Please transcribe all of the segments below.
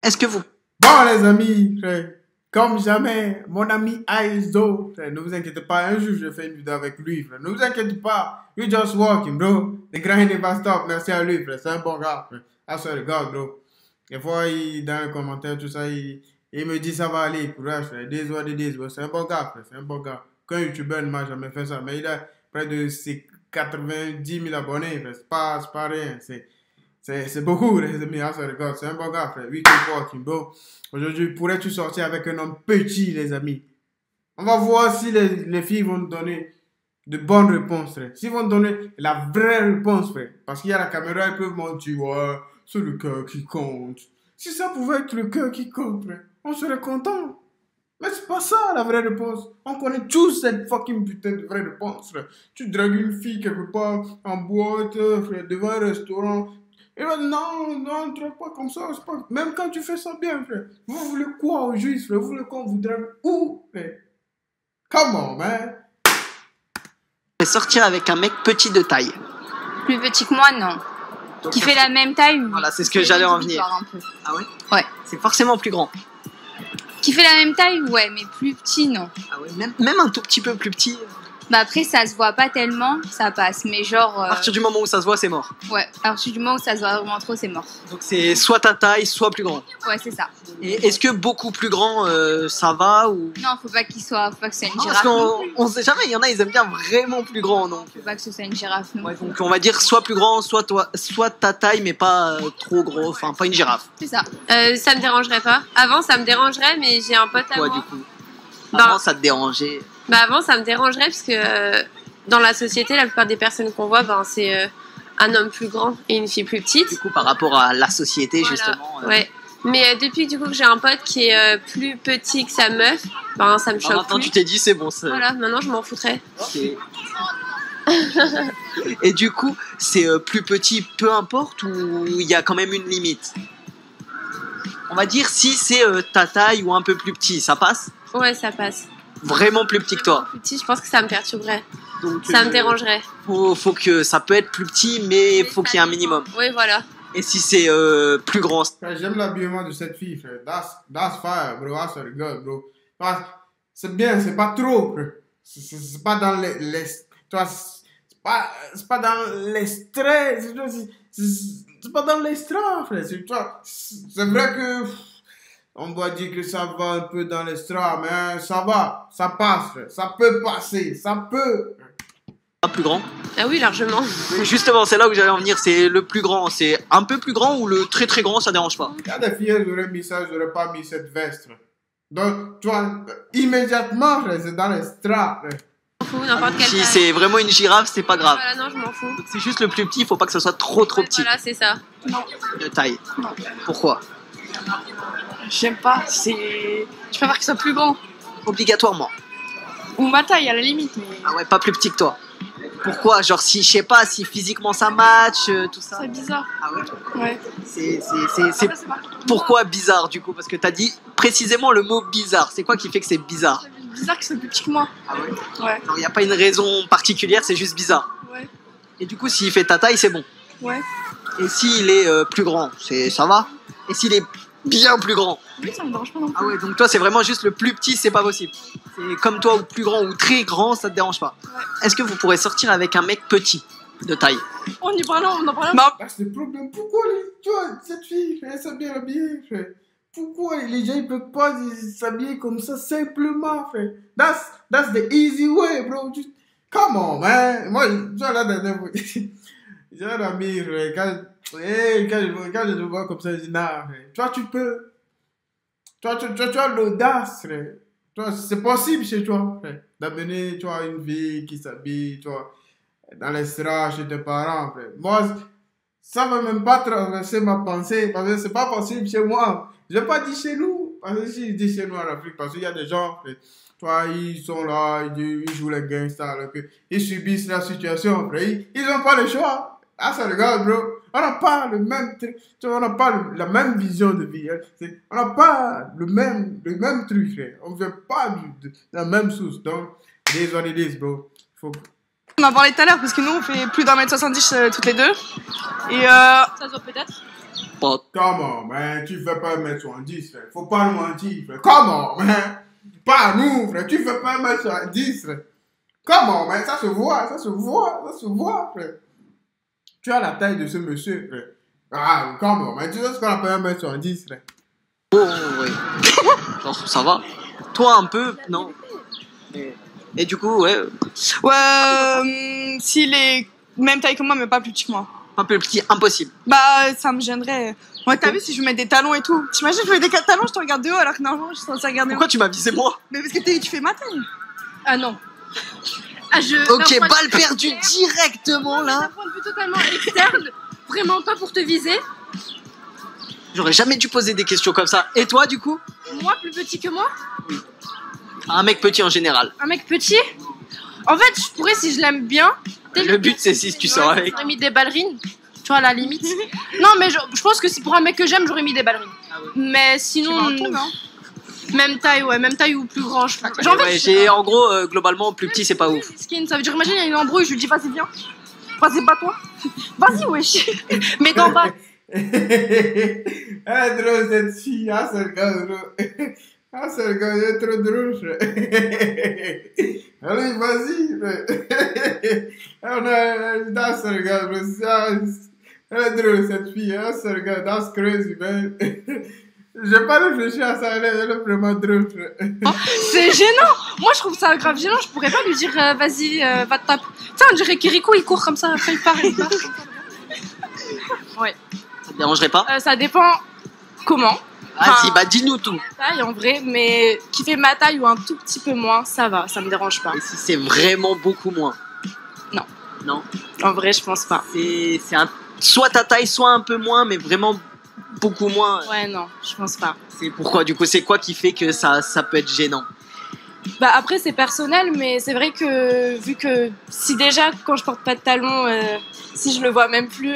Est-ce que vous... Bon les amis, frère, comme jamais, mon ami Aizo, frère, ne vous inquiétez pas, un jour je fais une vidéo avec lui, frère. Ne vous inquiétez pas, you just walking, bro. The grind never stop, merci à lui, frère, c'est un bon gars, frère. I swear to God, bro. Des fois, dans les commentaires, tout ça, il me dit ça va aller, courage, frère. This what it is, bro. C'est un bon gars, frère, c'est un bon gars. Qu'un youtubeur ne m'a jamais fait ça, mais il a près de 90 000 abonnés, frère. C'est pas rien, c'est beaucoup, les amis, I swear to God. C'est un bon gars, frère. We keep walking, bro. Aujourd'hui, pourrais-tu sortir avec un homme petit, les amis? On va voir si les filles vont nous donner de bonnes réponses, frère. S'ils vont nous donner la vraie réponse, frère. Parce qu'il y a la caméra, ils peuvent mentir, ouais, c'est le cœur qui compte. Si ça pouvait être le cœur qui compte, frère, on serait content. Mais c'est pas ça, la vraie réponse. On connaît tous cette fucking putain de vraie réponse, frère. Tu dragues une fille quelque part en boîte, frère, devant un restaurant. Et là, non, ne drague pas comme ça. Pas... Même quand tu fais ça bien, frère. Vous voulez quoi au juge, frère? Vous voulez qu'on vous drague où, frère? Come on, man. Sortir avec un mec petit de taille. Plus petit que moi, non. Donc, qui fait la même taille. Voilà, c'est ce que j'allais en venir. Ah ouais? Ouais. C'est forcément plus grand. Qui fait la même taille, ouais, mais plus petit, non. Ah ouais, même un tout petit peu plus petit. Bah après, ça se voit pas tellement, ça passe, mais genre... À partir du moment où ça se voit, c'est mort. Ouais, à partir du moment où ça se voit vraiment trop, c'est mort. Donc c'est soit ta taille, soit plus grand. Ouais, c'est ça. Et est-ce que beaucoup plus grand, ça va ou... Non, faut pas qu'il soit... Faut pas que ce soit une girafe. Parce qu'on sait jamais, il y en a, ils aiment bien vraiment plus grand, donc... Faut pas que ce soit une girafe, non. Ouais, donc on va dire soit plus grand, soit ta taille, mais pas trop gros, enfin pas une girafe. C'est ça. Ça me dérangerait pas. Avant, ça me dérangerait, mais j'ai un pote à moi. Du coup avant, ça te dérangeait? Bah avant, ça me dérangerait parce que dans la société, la plupart des personnes qu'on voit, ben, c'est un homme plus grand et une fille plus petite. Du coup, par rapport à la société, voilà. Justement. Ouais. Mais depuis du coup que j'ai un pote qui est plus petit que sa meuf, ben ça me choque. Maintenant, tu t'es dit c'est bon. Voilà, maintenant je m'en foutrais. Okay. Et du coup, c'est plus petit, peu importe, ou il y a quand même une limite? On va dire si c'est ta taille ou un peu plus petit, ça passe? Ouais, ça passe. Vraiment plus petit que toi? Plus petit, je pense que ça me perturberait. Donc, ça me dérangerait. Faut que ça peut être plus petit, mais faut qu'il y ait un minimum. Oui, voilà. Et si c'est plus grand? J'aime l'habillement de cette fille, frère. That's fire, bro. That's very good, bro. C'est bien, c'est pas trop, frère. C'est pas dans c'est pas dans l'extrait. C'est pas dans l'extra, frère. C'est vrai que on doit dire que ça va un peu dans l'extra, mais ça va, ça passe, frère. Ça peut passer, ça peut. Plus grand? Ah oui, largement. Justement, c'est là où j'allais en venir. C'est le plus grand. C'est un peu plus grand ou le très très grand, ça dérange pas? Il y a des filles, j'aurais mis ça, j'aurais pas mis cette veste. Donc, tu vois, immédiatement, c'est dans l'extra. Si c'est vraiment une girafe, c'est pas grave. Voilà, non, je m'en fous. C'est juste le plus petit, il faut pas que ce soit trop petit. Voilà, c'est ça. Non. De taille. Non. Pourquoi? J'aime pas, je préfère qu'il soit plus grand. Obligatoirement. Ou ma taille, à la limite. Mais... Ah ouais, pas plus petit que toi. Pourquoi? Genre si, je sais pas, si physiquement ça match, tout ça. C'est bizarre. Ah ouais? Ouais. C'est pourquoi bizarre du coup? Parce que t'as dit précisément le mot bizarre. C'est quoi qui fait que c'est bizarre? C'est bizarre que c'est plus petit que moi. Ah ouais? Ouais. Il n'y a pas une raison particulière, c'est juste bizarre. Ouais. Et du coup, s'il fait ta taille, c'est bon. Ouais. Et s'il est plus grand, ça va? Et s'il est bien plus grand? Oui, ça me dérange pas non plus. Ah ouais, donc toi, c'est vraiment juste le plus petit, c'est pas possible. C'est comme toi, ou plus grand ou très grand, ça te dérange pas. Ouais. Est-ce que vous pourrez sortir avec un mec petit de taille? On y parle, on en parle. C'est le problème. Pourquoi tu vois, cette fille, elle s'est bien habillée, frère. Pourquoi les gens ne peuvent pas s'habiller comme ça simplement, frère? That's the easy way, bro. Just, come on, man. Moi, j'ai la dernière fois. J'ai un ami, frère. Quand je le vois comme ça, je dis, non, frère. Toi, tu peux. Toi, tu as l'audace, frère. Toi, c'est possible chez toi, frère. D'amener, tu vois, une fille qui s'habille, tu vois, dans les strass chez tes parents, frère. Moi, ça ne va même pas traverser ma pensée, parce que c'est pas possible chez moi. Je n'ai pas dit chez nous, parce que si je dis chez nous en Afrique, parce qu'il y a des gens, frère, toi, ils sont là, ils jouent les gangsters, alors ils subissent la situation, frère. Ils n'ont pas le choix. Ah, ça regarde, bro. On n'a pas le même truc, on n'a pas la même vision de vie. Hein. On n'a pas le même truc, frère. On ne vient pas de la même source. Donc, this what it is, bro. On en a parlé tout à l'heure parce que nous on fait plus d'1m70 toutes les deux. Et ça se voit peut-être. Pas. Comment, man? Tu fais pas 1m70, frère. Faut pas nous mentir, frère. Comment, man? Pas nous, frère. Tu fais pas 1m70, frère. Comment, man? Ça se voit, ça se voit, ça se voit, frère. Tu as la taille de ce monsieur, frère. Ah, comment, man? Tu sais ce qu'on appelle 1m70, frère. Oh, ouais. Genre, ça va. Toi, un peu, non. Et du coup, ouais. Ouais, s'il est même taille que moi, mais pas plus petit que moi. Un peu petit, impossible. Bah, ça me gênerait. Moi, t'as vu, si je mets des talons et tout. T'imagines, je mets des talons, je te regarde de haut, alors que normalement, je suis censée regarder. Pourquoi tu m'as visé moi? Mais parce que tu fais ma taille. Ah non. Ah, Ok, d'un point de balle vue perdue externe, directement d'un là. point de vue totalement externe, vraiment pas pour te viser. J'aurais jamais dû poser des questions comme ça. Et toi, du coup? Moi, plus petit que moi, Un mec petit en général. un mec petit. En fait, je pourrais, si je l'aime bien. Le but, c'est si tu sors avec. J'aurais mis des ballerines. Tu vois, à la limite. Non, mais je pense que si pour un mec que j'aime, j'aurais mis des ballerines. Mais sinon, même taille, ouais, même taille ou plus grand. Genre, en fait, Ouais, en gros, globalement, plus petit, c'est pas ouf. skin, ça veut dire, imagine, il y a une embrouille, je lui dis, vas-y, viens. Enfin, c'est pas toi. Vas-y, wesh. Mais t'en vas. Ah, drôle cette fille. Ah, c'est le gars, drôle. Ah, c'est le gars, il est trop drôle, frère. Allez, vas-y, frère. Ah, c'est le gars, frère. Elle est drôle, cette fille. Ah, c'est le gars, that's crazy, man. J'ai pas réfléchi à ça, elle est vraiment drôle, frère. C'est gênant. Moi, je trouve ça grave gênant. Je pourrais pas lui dire, vas-y, va te taper. Tu sais, on dirait Kirikou, il court comme ça, après il part, il part. Ouais. Ça te dérangerait pas? Ça dépend comment. Vas-y, bah dis-nous tout. Taille en vrai, mais qui fait ma taille ou un tout petit peu moins, ça va, ça me dérange pas. Et si c'est vraiment beaucoup moins? Non. Non? En vrai, je pense pas. C'est soit ta taille, soit un peu moins, mais vraiment beaucoup moins. Ouais, non, je pense pas. C'est pourquoi, du coup, c'est quoi qui fait que ça peut être gênant? Bah après, c'est personnel, mais c'est vrai que vu que si déjà, quand je porte pas de talons, si je le vois même plus.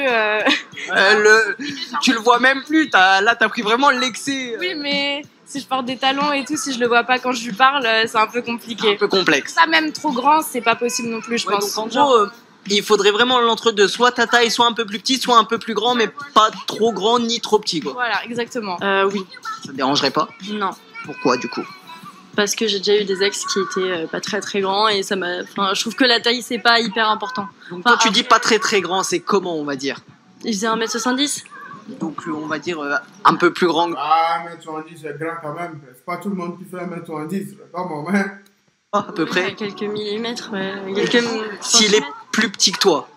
Tu le vois même plus, là t'as pris vraiment l'excès. Oui, mais si je porte des talons et tout, si je le vois pas quand je lui parle, c'est un peu compliqué. Un peu complexe. Ça, même trop grand, c'est pas possible non plus, je Ouais, pense. donc en gros, il faudrait vraiment l'entre-deux, soit ta taille, soit un peu plus petit, soit un peu plus grand, mais pas trop grand ni trop petit, quoi. Voilà, exactement. Oui. Ça te dérangerait pas? Non. Pourquoi, du coup? Parce que j'ai déjà eu des ex qui étaient pas très très grands et ça m'a. Enfin, je trouve que la taille, c'est pas hyper important. Donc toi, tu dis pas très très grand, c'est comment, on va dire? Il faisait 1m70. Donc on va dire un peu plus grand. Ah, 1m70, c'est grand quand même. C'est pas tout le monde qui fait 1m70. Comment, man? À peu près. Quelques millimètres, ouais. S'il est plus petit que toi.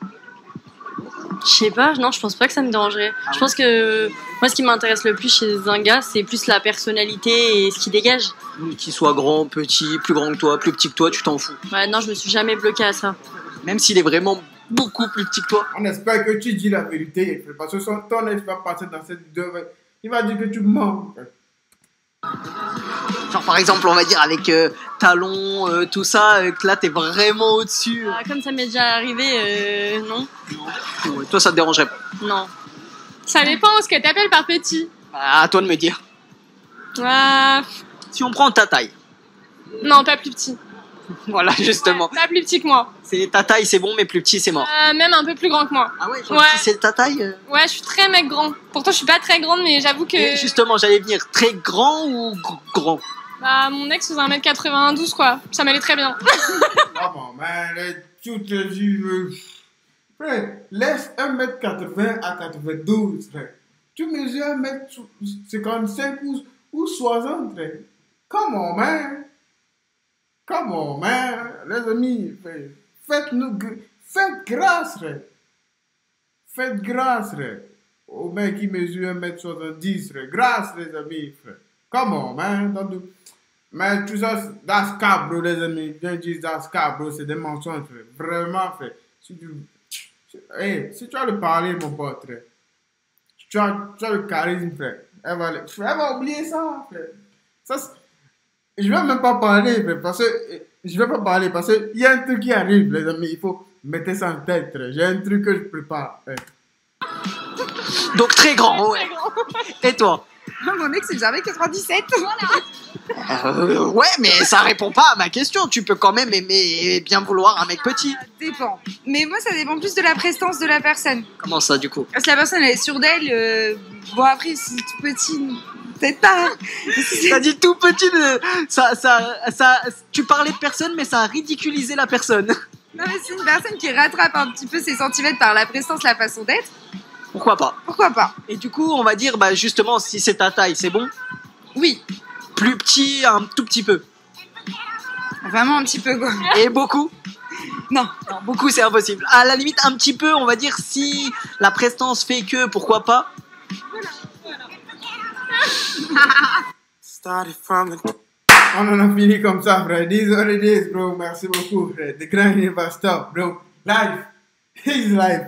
Je sais pas, non, je pense pas que ça me dérangerait. Je pense que moi, ce qui m'intéresse le plus chez un gars, c'est plus la personnalité et ce qu'il dégage. Qu'il soit grand, petit, plus grand que toi, plus petit que toi, tu t'en fous. Ouais, non, je me suis jamais bloquée à ça. Même s'il est vraiment beaucoup plus petit que toi. On espère que tu dis la vérité, frère, parce que ton ex va passer dans cette vidéo. Il va dire que tu mens, frère. Genre par exemple, on va dire avec talons, tout ça, que là t'es vraiment au-dessus. Comme ça m'est déjà arrivé, non. Ouais, toi ça te dérangerait pas? Non. Ça dépend ce que t'appelles par petit. À toi de me dire. Si on prend ta taille. Non, pas plus petit. Voilà, justement. Ouais, pas plus petit que moi. C'est ta taille, c'est bon, mais plus petit, c'est mort. Même un peu plus grand que moi. Ah ouais, Ouais. Si c'est ta taille Ouais, je suis très mec grand. Pourtant, je suis pas très grande, mais j'avoue que. Et justement, j'allais venir très grand ou grand? Bah, mon ex faisait 1m92, quoi. Ça m'allait très bien. Comment, man? Toutes les vues. Frère, laisse 1m80 à 92, frère. Tu mesures 1m55 ou 60, frère. Comment, man? Comment, man? Les amis, frère. Faites grâce, frère. Faites grâce, frère. Au mec qui mesure 1m70, frère. Grâce, les amis, frère. Comment, man? Mais tout ça, that's cap, bro, les amis. Viens dire that's cap, bro. C'est des mensonges, frère. Vraiment, frère. Si tu as le parler, mon pote, frère. Tu as le charisme, frère. Elle va oublier ça, frère. Ça, je vais même pas parler, frère, parce que je vais pas parler parce qu'il y a un truc qui arrive, les amis. Il faut mettre ça en tête, frère. J'ai un truc que je prépare, frère. Donc très grand, ouais. Et toi? Mon ex, c'est jamais 97. Voilà. Ouais, mais ça répond pas à ma question. Tu peux quand même aimer et bien vouloir un mec petit. Ça dépend. Mais moi, ça dépend plus de la prestance de la personne. Comment ça, du coup? Parce que la personne, elle est sûre d'elle. Bon, après, si tout petit, peut-être pas. T'as dit tout petit, tu parlais de personne, mais ça a ridiculisé la personne. Non, mais c'est une personne qui rattrape un petit peu ses centimètres par la prestance, la façon d'être. Pourquoi pas? Pourquoi pas? Et du coup, on va dire, bah justement, si c'est ta taille, c'est bon? Oui. Plus petit, un tout petit peu. Vraiment un petit peu, quoi. Et beaucoup? Non. Non, beaucoup, c'est impossible. À la limite, un petit peu, on va dire, si la prestance fait que, pourquoi pas? On en a fini comme ça, frère. These are the days, bro. Merci beaucoup, frère. The grind never stop, bro. Life is life.